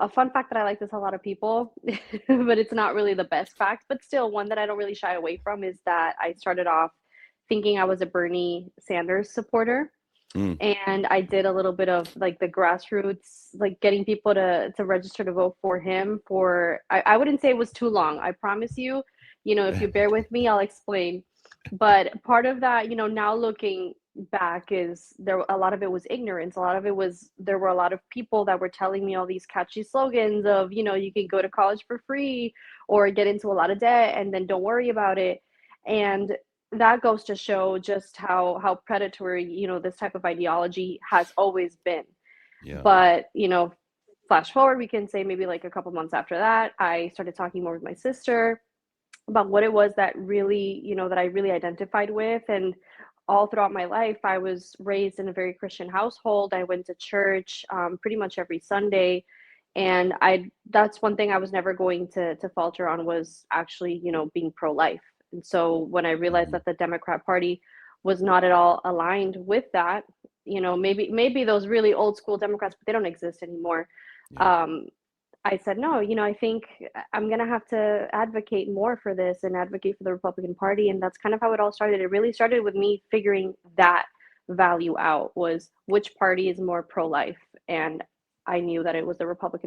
a fun fact that I like to tell a lot of people, but it's not really the best fact, but still one that I don't really shy away from is that I started off thinking I was a Bernie Sanders supporter. Mm. And I did a little bit of like the grassroots, like getting people to register to vote for him for I wouldn't say it was too long. I promise you, if you bear with me, I'll explain. But part of that, now looking back is there a lot of it was ignorance. A lot of it was there were a lot of people that were telling me all these catchy slogans of, you can go to college for free or get into a lot of debt and then don't worry about it. And that goes to show just how predatory, this type of ideology has always been. Yeah. But, flash forward, we can say maybe like a couple months after that, I started talking more with my sister about what it was that really, that I really identified with. And all throughout my life, I was raised in a very Christian household. I went to church pretty much every Sunday. And that's one thing I was never going to falter on was actually, being pro-life. And so when I realized Mhm. that the Democrat Party was not at all aligned with that, maybe those really old school Democrats, but they don't exist anymore. Yeah. Um, I said, no, I think I'm going to have to advocate more for this and advocate for the Republican Party. And that's kind of how it all started. It really started with me figuring that value out was which party is more pro-life. And I knew that it was the Republican